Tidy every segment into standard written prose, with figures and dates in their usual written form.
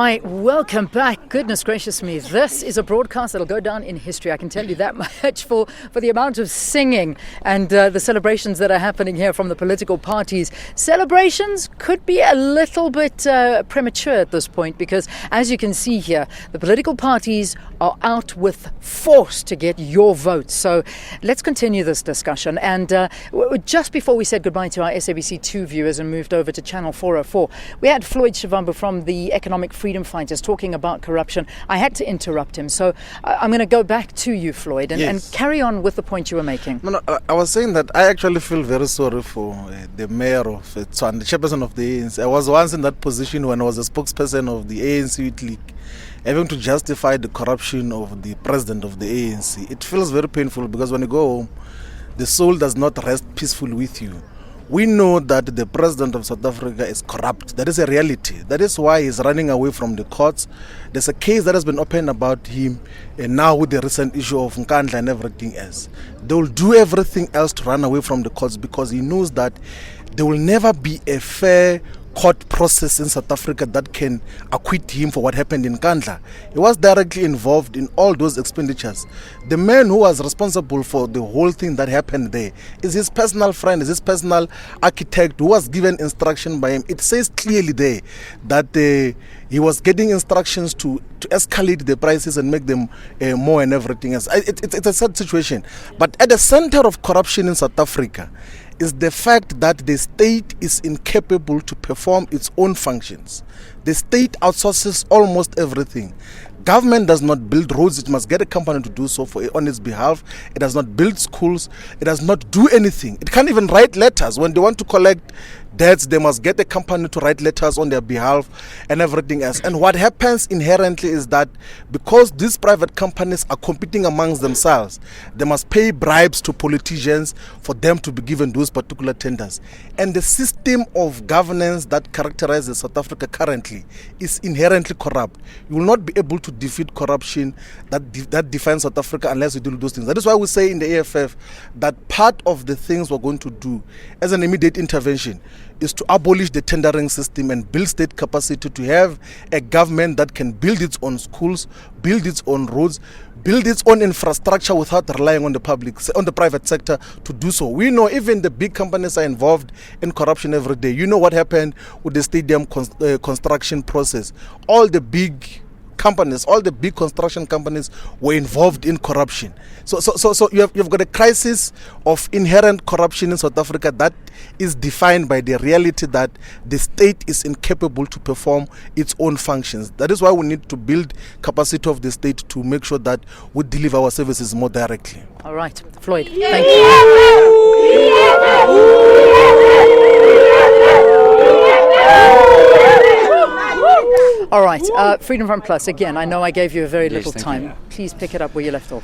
right, welcome back. Goodness gracious me. This is a broadcast that'll go down in history. I can tell you that much for the amount of singing and the celebrations that are happening here from the political parties. Celebrations could be a little bit premature at this point because, as you can see here, the political parties are out with force to get your vote. So let's continue this discussion. And just before we said goodbye to our SABC 2 viewers and moved over to Channel 404, we had Floyd Shivambu from the Economic Freedom Fighters talking about corruption. I had to interrupt him. So I'm going to go back to you, Floyd, and carry on with the point you were making. No, I was saying that I actually feel very sorry for the mayor of Tshwane, the chairperson of the ANC. I was once in that position when I was a spokesperson of the ANC Youth League, having to justify the corruption of the president of the ANC. It feels very painful because when you go home, the soul does not rest peacefully with you. We know that the president of South Africa is corrupt. That is a reality. That is why he's running away from the courts. There's a case that has been opened about him, and now with the recent issue of Nkandla and everything else. They will do everything else to run away from the courts because he knows that there will never be a fair court process in South Africa that can acquit him for what happened in Nkandla. He was directly involved in all those expenditures. The man who was responsible for the whole thing that happened there is his personal friend, is his personal architect who was given instruction by him. It says clearly there that he was getting instructions to escalate the prices and make them more and everything else. It's a sad situation. But at the center of corruption in South Africa is the fact that the state is incapable to perform its own functions. The state outsources almost everything. Government does not build roads, it must get a company to do so on its behalf. It does not build schools, it does not do anything. It can't even write letters. When they want to collect debts, they must get a company to write letters on their behalf and everything else. And what happens inherently is that because these private companies are competing amongst themselves, they must pay bribes to politicians for them to be given those particular tenders. And the system of governance that characterizes South Africa currently is inherently corrupt. You will not be able to defeat corruption that defines South Africa unless we do those things. That is why we say in the AFF that part of the things we're going to do as an immediate intervention is to abolish the tendering system and build state capacity to have a government that can build its own schools, build its own roads, build its own infrastructure without relying on the private sector to do so. We know even the big companies are involved in corruption every day. You know what happened with the stadium construction process. All the big companies, all the big construction companies were involved in corruption. So you've got a crisis of inherent corruption in South Africa that is defined by the reality that the state is incapable to perform its own functions. That is why we need to build capacity of the state to make sure that we deliver our services more directly. All right, Floyd, thank you. All right, Freedom Front Plus, again, I know I gave you a very little time. Please pick it up where you left off.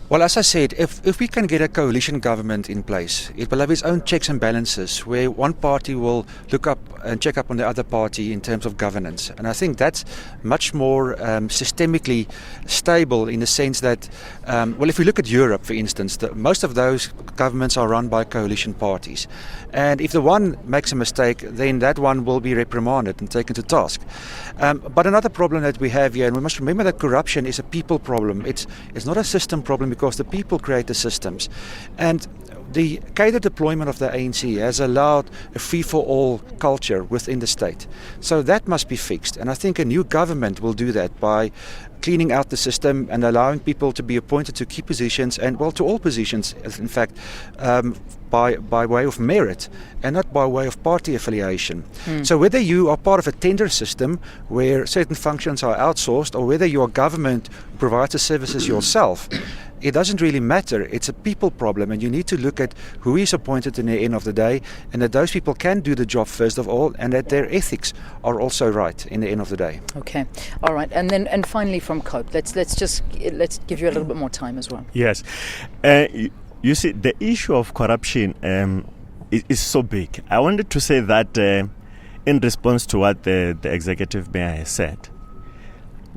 Well, as I said, if we can get a coalition government in place, it will have its own checks and balances where one party will look up and check up on the other party in terms of governance. And I think that's much more systemically stable in the sense that, if we look at Europe, for instance, most of those governments are run by coalition parties. And if the one makes a mistake, then that one will be reprimanded and taken to task. But another problem that we have here, and we must remember that corruption is a people problem. It's not a system problem because the people create the systems. And the cadre deployment of the ANC has allowed a free-for-all culture within the state. So that must be fixed. And I think a new government will do that by cleaning out the system and allowing people to be appointed to key positions and, to all positions, in fact, by way of merit and not by way of party affiliation. So whether you are part of a tender system where certain functions are outsourced or whether you are government who provides the services yourself, it doesn't really matter. It's a people problem, and you need to look at who is appointed in the end of the day, and that those people can do the job first of all, and that their ethics are also right in the end of the day. Okay, all right, and finally from Cope, let's give you a little bit more time as well. Yes, you see, the issue of corruption is so big. I wanted to say that in response to what the executive mayor has said,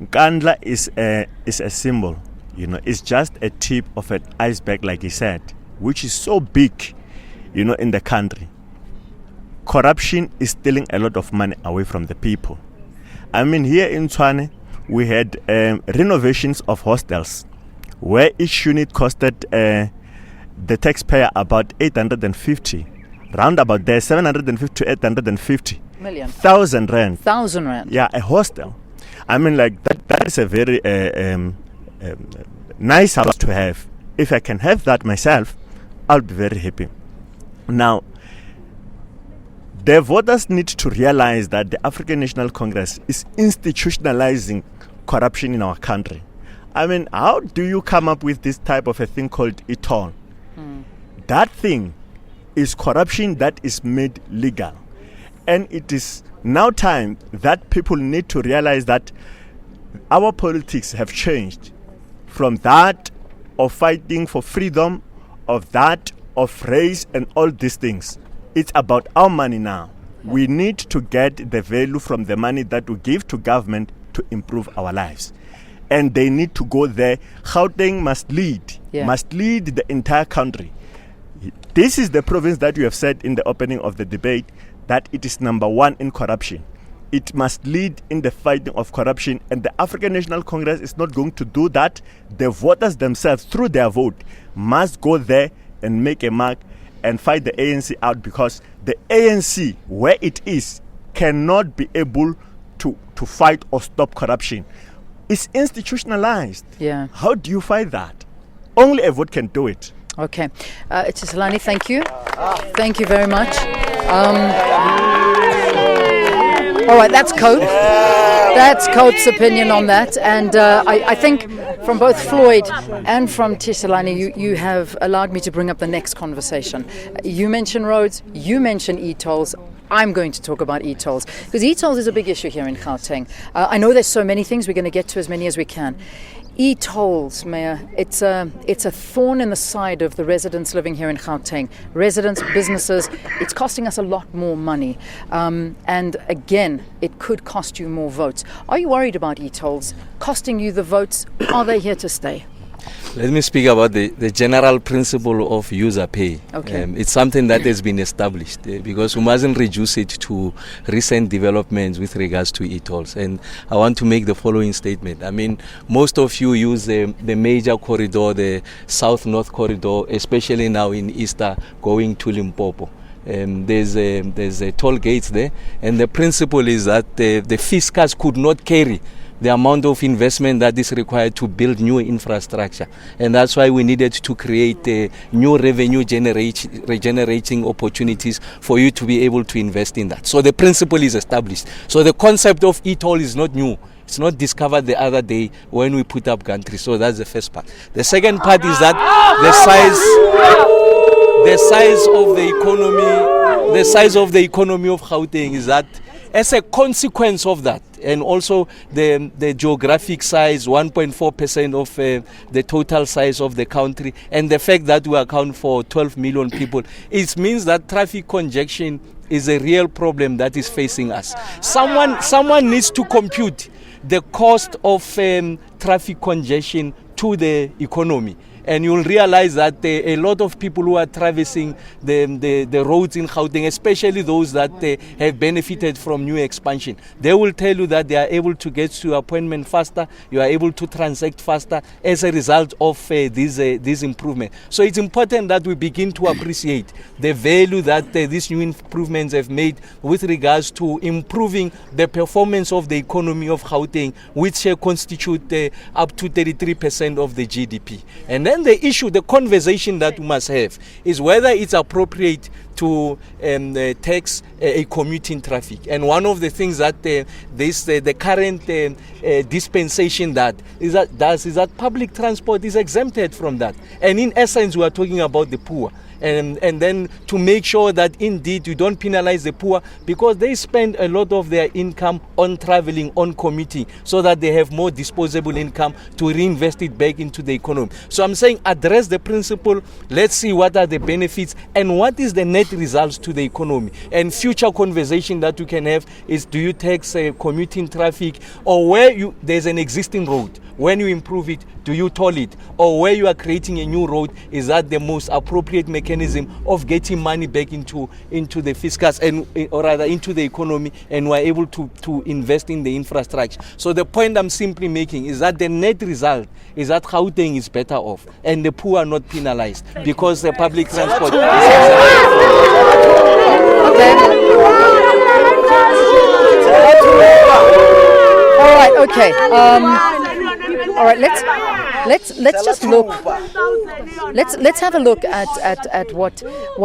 Nkandla is a symbol. It's just a tip of an iceberg, like he said, which is so big, in the country. Corruption is stealing a lot of money away from the people. I mean, here in Tshwane, we had renovations of hostels where each unit costed the taxpayer about 850, round about there, 750 to 850 million. 1,000 rand. 1,000 rand. Yeah, a hostel. I mean, like that is a very nice house to have. If I can have that myself, I'll be very happy. Now, the voters need to realize that the African National Congress is institutionalizing corruption in our country. I mean, how do you come up with this type of a thing called e-toll? That thing is corruption that is made legal. And it is now time that people need to realize that our politics have changed from that of fighting for freedom, of that of race and all these things. It's about our money now. We need to get the value from the money that we give to government to improve our lives. And they need to go there. Gauteng must lead the entire country. This is the province that you have said in the opening of the debate that it is number one in corruption. It must lead in the fighting of corruption, and the African National Congress is not going to do that. The voters themselves, through their vote, must go there and make a mark and fight the ANC out, because the ANC, where it is, cannot be able to fight or stop corruption. It's institutionalized. Yeah. How do you fight that? Only a vote can do it. Okay. Tisalani, thank you. Thank you very much. All right, that's Cope. That's Cope's opinion on that. And I think from both Floyd and from Tisalani, you have allowed me to bring up the next conversation. You mentioned roads, you mentioned e-tolls. I'm going to talk about e-tolls, because e-tolls is a big issue here in Gauteng. I know there's so many things, we're going to get to as many as we can. E-tolls, Mayor, it's a thorn in the side of the residents living here in Gauteng. Residents, businesses, it's costing us a lot more money. And again, it could cost you more votes. Are you worried about e-tolls costing you the votes? Are they here to stay? Let me speak about the general principle of user pay. Okay. It's something that has been established because we mustn't reduce it to recent developments with regards to e-tolls. And I want to make the following statement. I mean, most of you use the major corridor, the south-north corridor, especially now in Easter, going to Limpopo. There's a toll gates there, and the principle is that the fiscus could not carry the amount of investment that is required to build new infrastructure. And that's why we needed to create new revenue generating opportunities for you to be able to invest in that. So the principle is established. So the concept of e-toll is not new. It's not discovered the other day when we put up gantry. So that's the first part. The second part is that the size of the economy of Gauteng is that as a consequence of that, and also the geographic size, 1.4% of the total size of the country, and the fact that we account for 12 million people, it means that traffic congestion is a real problem that is facing us. Someone needs to compute the cost of traffic congestion to the economy. And you'll realize that a lot of people who are traversing the roads in Gauteng, especially those that have benefited from new expansion, they will tell you that they are able to get to appointment faster, you are able to transact faster as a result of these improvements. So it's important that we begin to appreciate the value that these new improvements have made with regards to improving the performance of the economy of Gauteng, which constitute up to 33% of the GDP. And then the issue, the conversation that we must have is whether it's appropriate to tax a commuting traffic. And one of the things that the current dispensation is that public transport is exempted from that. And in essence, we are talking about the poor. And then to make sure that indeed you don't penalize the poor, because they spend a lot of their income on traveling, on commuting, so that they have more disposable income to reinvest it back into the economy. So I'm saying address the principle, let's see what are the benefits and what is the net results to the economy. And future conversation that we can have is, do you tax commuting traffic, or where there's an existing road, when you improve it, do you toll it? Or where you are creating a new road, is that the most appropriate mechanism of getting money back into the fiscus, or rather into the economy, and we're able to invest in the infrastructure. So the point I'm simply making is that the net result is that Gauteng is better off and the poor are not penalized because the public transport is All right, okay. All right, let's just look. Let's have a look at what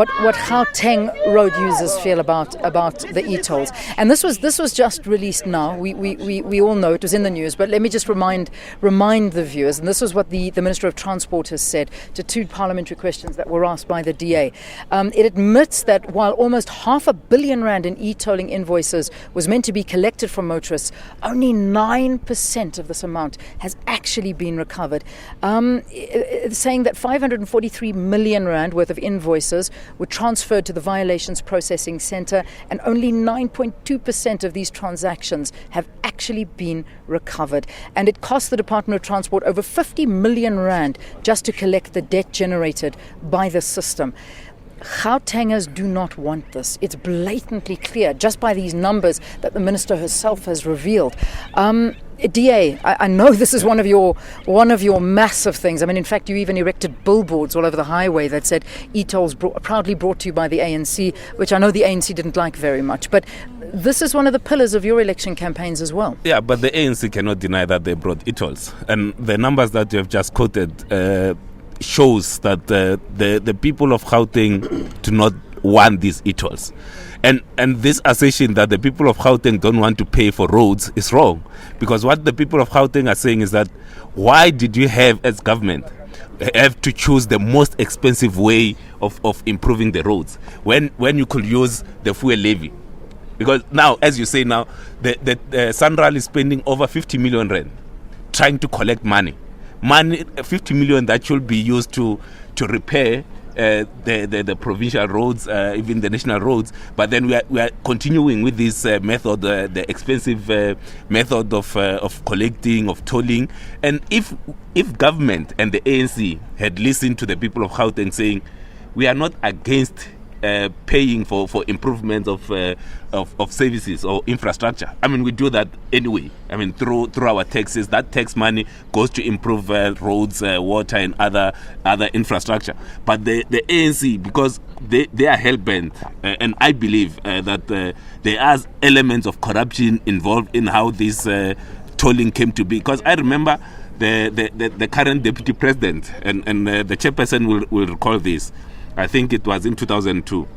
Gauteng road users feel about the e-tolls. And this was just released now. We all know it was in the news, but let me just remind the viewers. And this was what the Minister of Transport has said to 2 parliamentary questions that were asked by the DA. It admits that while almost R500 million in e-tolling invoices was meant to be collected from motorists, only 9% of this amount has actually been recovered. Saying that 543 million rand worth of invoices were transferred to the Violations Processing Centre, and only 9.2% of these transactions have actually been recovered. And it cost the Department of Transport over 50 million rand just to collect the debt generated by the system. Gautengers do not want this. It's blatantly clear just by these numbers that the minister herself has revealed. DA, I know this is one of your massive things. I mean, in fact, you even erected billboards all over the highway that said e-tolls proudly brought to you by the ANC, which I know the ANC didn't like very much. But this is one of the pillars of your election campaigns as well. Yeah, but the ANC cannot deny that they brought e-tolls. And the numbers that you have just quoted shows that the people of Gauteng do not want these e-tolls. And this assertion that the people of Gauteng don't want to pay for roads is wrong. Because what the people of Gauteng are saying is that, why did you have, as government, have to choose the most expensive way of improving the roads when you could use the fuel levy? Because now, as you say now, the Sanral is spending over 50 million rand trying to collect money, 50 million that should be used to repair the provincial roads, even the national roads. But then we are continuing with this method, the expensive method of collecting, of tolling. And if government and the ANC had listened to the people of Gauteng saying, we are not against paying for improvements of services or infrastructure. I mean, we do that anyway. I mean, through our taxes, that tax money goes to improve roads, water, and other infrastructure. But the ANC, because they are hell-bent, and I believe that there are elements of corruption involved in how this tolling came to be. Because I remember the current deputy president, and the chairperson will recall this. I think it was in 2002.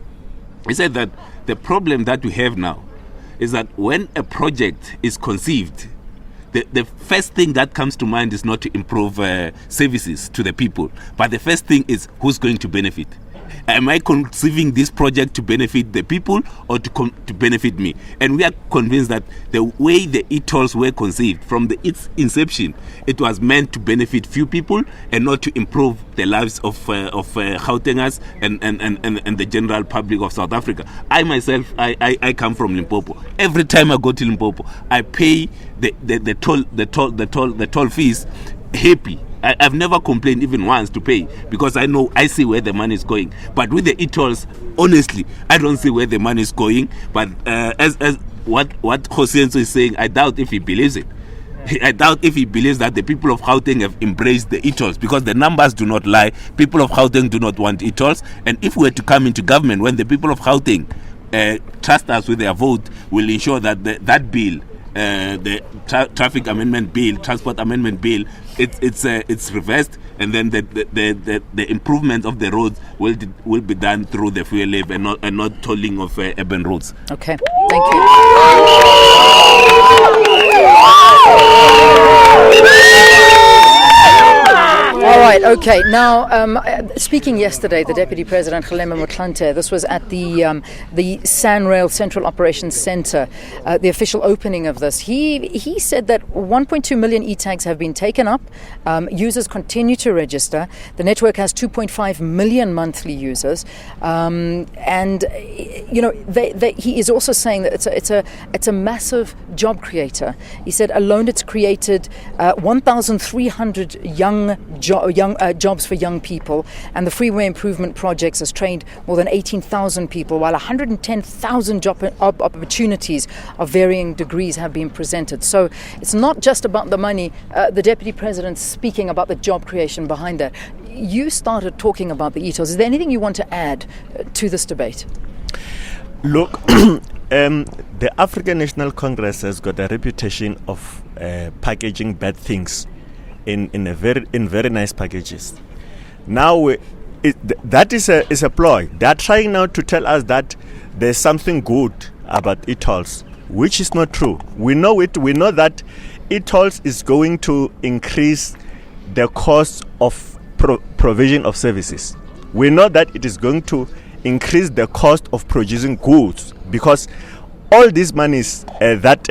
He said that the problem that we have now is that when a project is conceived, the first thing that comes to mind is not to improve services to the people, but the first thing is who's going to benefit. Am I conceiving this project to benefit the people or to benefit me? And we are convinced that the way the e-tolls were conceived from its inception, it was meant to benefit few people and not to improve the lives of Gautengers and the general public of South Africa. I myself, I come from Limpopo. Every time I go to Limpopo, I pay the toll fees happy. I've never complained even once to pay because I see where the money is going. But with the e-tolls, honestly, I don't see where the money is going. But as what Josenzo is saying, I doubt if he believes it. I doubt if he believes that the people of Gauteng have embraced the e-tolls, because the numbers do not lie. People of Gauteng do not want e-tolls. And if we were to come into government when the people of Gauteng trust us with their vote, will ensure that that bill, the traffic amendment bill, transport amendment bill, it's reversed, and then the improvement of the roads will be done through the fuel levy and not tolling of urban roads. Okay, thank you. All right, okay. Now, speaking yesterday, the Deputy President, Kgalema Motlanthe, this was at the SANRail Central Operations Centre, the official opening of this. He said that 1.2 million e-tags have been taken up. Users continue to register. The network has 2.5 million monthly users. And, you know, he is also saying that it's a massive job creator. He said alone it's created 1,300 jobs for young people, and the freeway improvement projects has trained more than 18,000 people, while 110,000 job opportunities of varying degrees have been presented. So it's not just about the money. The Deputy President speaking about the job creation behind that. You started talking about the e-tolls. Is there anything you want to add to this debate? Look, the African National Congress has got a reputation of packaging bad things in very nice packages. Now, that is a ploy. They are trying now to tell us that there's something good about e-tolls, which is not true. We know it. We know that e-tolls is going to increase the cost of provision of services. We know that it is going to increase the cost of producing goods, because all these monies that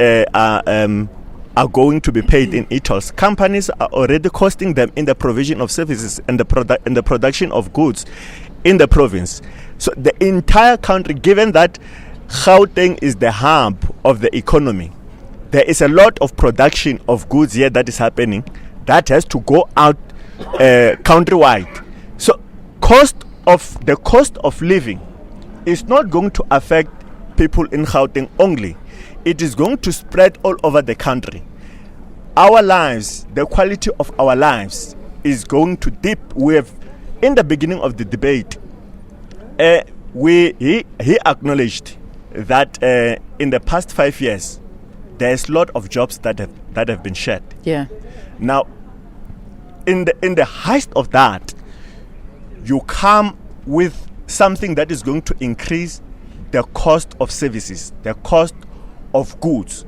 are going to be paid in e-tolls, companies are already costing them in the provision of services and the production of goods in the province. So the entire country, given that Gauteng is the hub of the economy, there is a lot of production of goods here that is happening that has to go out countrywide. So the cost of living is not going to affect people in Gauteng only. It is going to spread all over the country. Our lives, the quality of our lives is going to dip. We have, in the beginning of the debate, he acknowledged that in the past 5 years, there's a lot of jobs that have been shed. Yeah. Now, in the height of that, you come with something that is going to increase the cost of services, the cost of goods.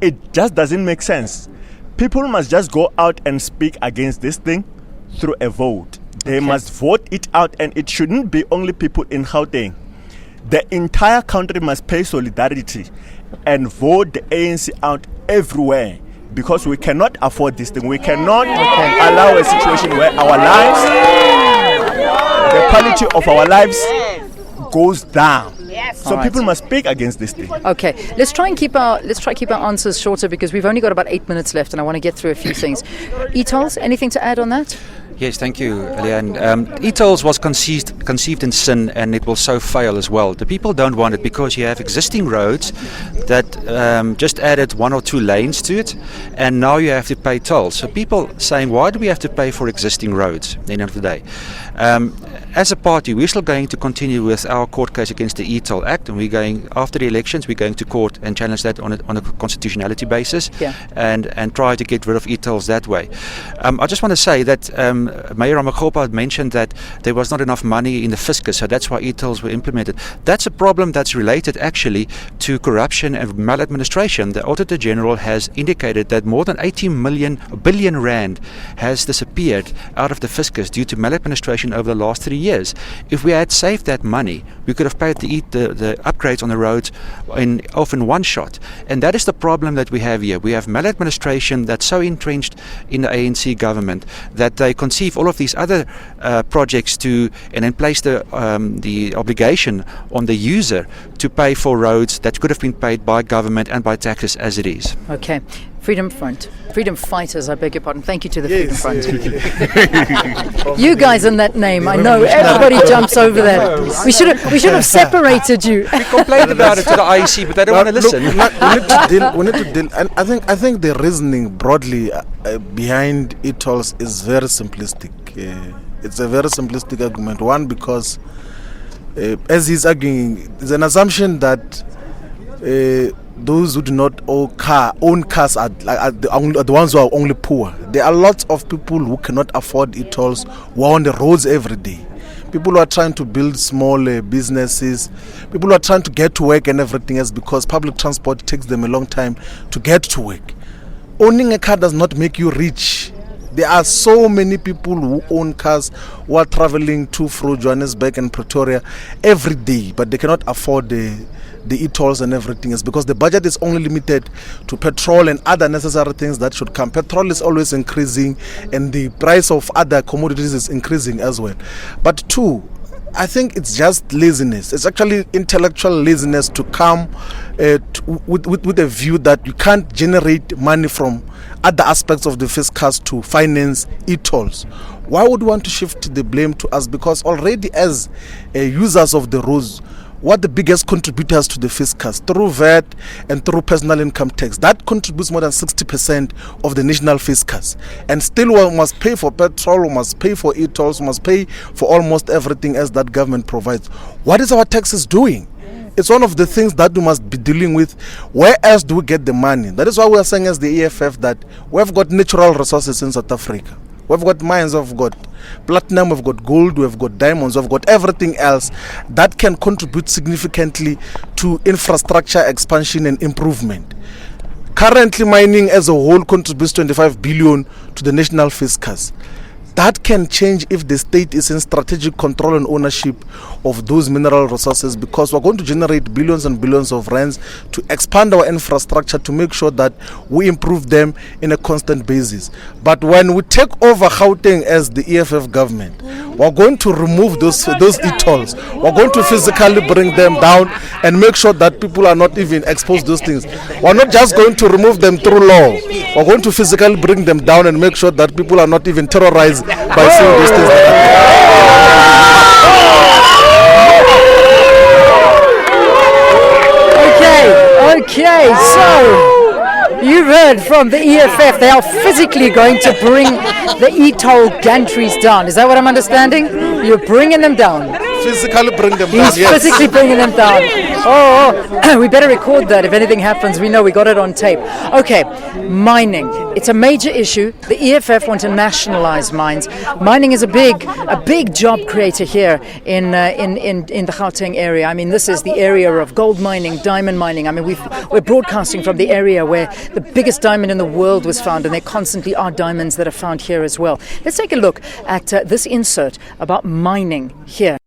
It just doesn't make sense. People must just go out and speak against this thing through a vote. They must vote it out, and it shouldn't be only people in Gauteng. The entire country must pay solidarity and vote the ANC out everywhere, because we cannot afford this thing. We cannot allow a situation where our lives, the quality of our lives goes down. So people must speak against this thing. Okay, let's try and keep our answers shorter, because we've only got about 8 minutes left, and I want to get through a few things. E-tolls, anything to add on that? Yes, thank you, Leanne. E-tolls was conceived in sin, and it will so fail as well. The people don't want it because you have existing roads that just added 1 or 2 lanes to it, and now you have to pay tolls. So people saying, why do we have to pay for existing roads at the end of the day? As a party, we're still going to continue with our court case against the e-toll act, and we're going, after the elections, we're going to court and challenge that on a constitutionality basis, and try to get rid of e-tolls that way. I just want to say that Mayor Ramagopa had mentioned that there was not enough money in the fiscus, so that's why e-tolls were implemented. That's a problem that's related actually to corruption and maladministration. The Auditor General has indicated that more than 80 billion rand has disappeared out of the fiscus due to maladministration over the last 3 years. If we had saved that money, we could have paid the upgrades on the roads off in one shot. And that is the problem that we have here. We have maladministration that's so entrenched in the ANC government that they conceive all of these other projects and then place the obligation on the user to pay for roads that could have been paid by government and by taxes as it is. Okay. Freedom Fighters, I beg your pardon. Thank you to the Freedom Front. You guys in that name, I know. Everybody jumps over that. We should have separated you. We complained about it to the IEC, but they don't want to listen. We need to deal. And I think the reasoning broadly behind e-tolls is very simplistic. It's a very simplistic argument. One, because as he's arguing, there's an assumption that those who do not own cars are the ones who are only poor. There are lots of people who cannot afford e-tolls who are on the roads every day. People who are trying to build small businesses, people who are trying to get to work and everything else, because public transport takes them a long time to get to work. Owning a car does not make you rich. There are so many people who own cars who are traveling to through Johannesburg and Pretoria every day, but they cannot afford the e-tolls and everything else because the budget is only limited to petrol and other necessary things that should come. Petrol is always increasing and the price of other commodities is increasing as well. But two, I think it's just laziness. It's actually intellectual laziness to come with a view that you can't generate money from other aspects of the fiscus to finance e-tolls. Why would you want to shift the blame to us? Because already as users of the roads, what the biggest contributors to the fiscus through VAT and through personal income tax, that contributes more than 60% of the national fiscus, and still one must pay for petrol, we must pay for e-tolls, we must pay for almost everything else that government provides. What is our taxes doing? It's one of the things that we must be dealing with. Where else do we get the money? That is why we are saying as the EFF that we have got natural resources in South Africa. We've got mines, we've got platinum, we've got gold, we've got diamonds, we've got everything else that can contribute significantly to infrastructure expansion and improvement. Currently, mining as a whole contributes 25 billion to the national fiscus. That can change if the state is in strategic control and ownership of those mineral resources, because we're going to generate billions and billions of rands to expand our infrastructure to make sure that we improve them in a constant basis. But when we take over Gauteng as the EFF government, we're going to remove those e-tolls. We're going to physically bring them down and make sure that people are not even exposed to those things. We're not just going to remove them through law. We're going to physically bring them down and make sure that people are not even terrorized by seeing these things. Okay, so you've heard from the EFF, they are physically going to bring the e-toll gantries down. Is that what I'm understanding? You're bringing them down. Physically bring them down. He's physically bringing them down. Oh, we better record that. If anything happens, we know we got it on tape. Okay, mining. It's a major issue. The EFF want to nationalize mines. Mining is a big job creator here in the Gauteng area. I mean, this is the area of gold mining, diamond mining. I mean, we're broadcasting from the area where the biggest diamond in the world was found, and there constantly are diamonds that are found here as well. Let's take a look at this insert about mining here.